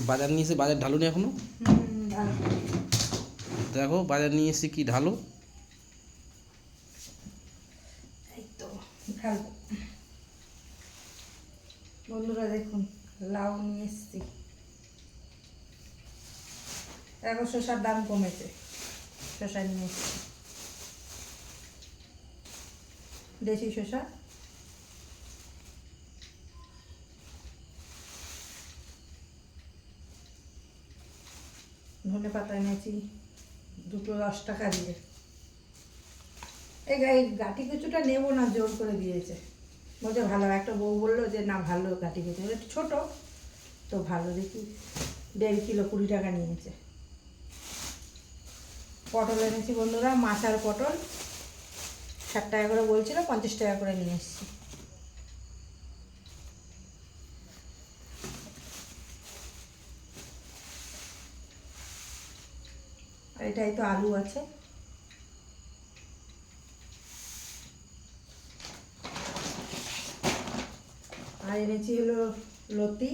বাজার নিয়ে এসে বাজার ঢালুনি এখনো? দেখো বাজার নিয়ে এসে কি ঢালো। এই তো ঢালবো। বন্ধুরা দেখুন লাউ নিয়ে এসছি। এখন শসার দাম কমেছে, শসা নিয়ে এসছি, দেশি শসা। ধনে পাতা এনেছি দুটো 10 টাকা দিয়ে। এই গাটি কচুটা নেবো না, জোর করে দিয়েছে, বলছে ভালো। একটা বউ বললো যে না ভালো গাটি কচু, একটু ছোটো তো ভালো, দেখি 1.5 কিলো 20 টাকা নিয়েছে। পটল এনেছি বন্ধুরা, মাছার পটল 60 টাকা করে বলছিল, 50 টাকা করে নিয়ে এসেছি। আর এটাই তো আলু আছে। আর এনেছি হলো লতি,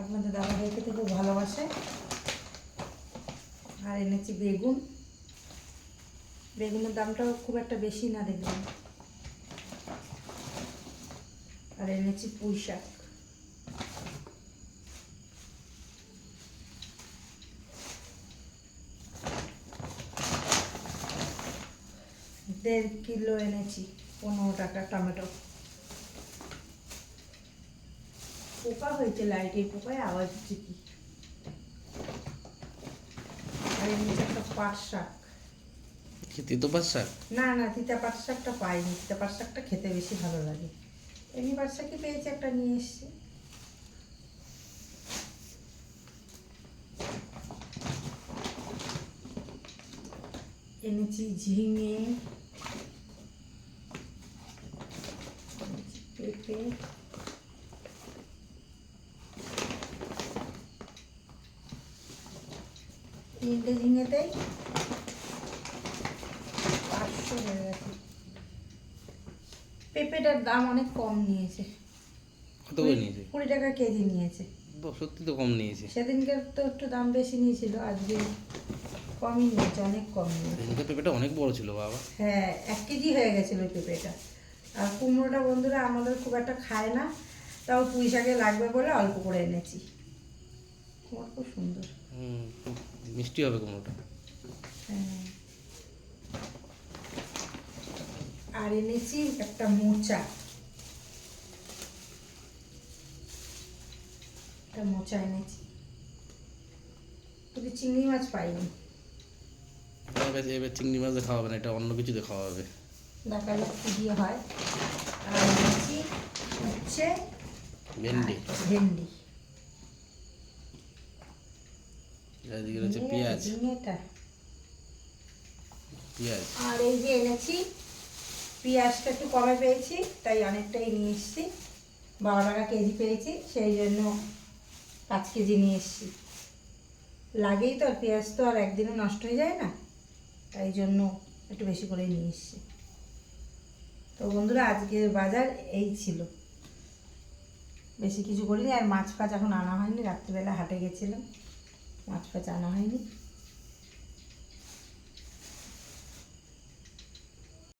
আপনাদের দাদা ভাই খেতে খুব ভালোবাসে। আর এনেছি বেগুন, বেগুনের দামটাও খুব একটা বেশি না দেখলাম। আর এনেছি পুঁই শাক। দেড় কিলো এনেছি, 15 টাকা টমেটো। পোকা হয়েছে, লাইটের পোকায় আওয়াজ হচ্ছে কি। আর এনেছি একটা পাট শাক। তিতো পাট শাক? না না, তিতা পাট শাকটা পাইনি, তিতা পাট শাকটা খেতে বেশি ভালো লাগে। এমনি পাট শাকই পেয়েছি, একটা নিয়ে এসছি। এনেছি ঝিঙে, পেঁপে, তিনটে ঝিঙেতেই 500 হয়ে গেছে। পেঁপেটার দাম অনেক কম নিয়েছে। কত করে নিয়েছে? 20 টাকা কেজি নিয়েছে। সত্যি তো কম নিয়েছে। সেদিনকার তো একটু দাম বেশি নিয়েছিল, আজকে কমই নিয়েছে, অনেক কম নিয়েছে। পেঁপেটা অনেক বড় ছিল বাবা। হ্যাঁ, 1 কেজি হয়ে গেছিল ওই পেঁপেটা। আর কুমড়োটা বন্ধুরা আমাদের খুব একটা খায় না, তাও পুঁই শাকে লাগবে বলে অল্প করে এনেছি। কুমড়ো খুব সুন্দর, খুব মিষ্টি হবে কুমড়োটা। হ্যাঁ। আর এনেছি একটা মোচা, এনেছি। তবে চিংড়ি মাছ পাইনি। এবার চিংড়ি মাছ খাওয়া হবে না, এটা অন্য কিছু দিয়ে খাওয়া হবে। দেখা যাক কি দিয়ে হয়। আর এনেছি হচ্ছে ভেন্ডি। ভেন্ডি, এদিকে রয়েছে পেঁয়াজ। পেঁয়াজ। আর এই যে এনেছি পেঁয়াজটা একটু কমে পেয়েছি, তাই অনেকটাই নিয়ে এসেছি। 12 টাকা কেজি পেয়েছি, সেই জন্য 5 কেজি নিয়ে এসেছি। লাগেই তো, আর পেঁয়াজ তো আর একদিনে নষ্ট হয়ে যায় না, তাই জন্য একটু বেশি করে নিয়ে এসেছি। তো বন্ধুরা আজকের বাজার এই ছিল, বেশি কিছু করিনি। আর মাছ ফাছ এখন আনা হয়নি, রাত্রিবেলা হাটে গেছিলাম, মাছ ফাছ আনা হয়নি।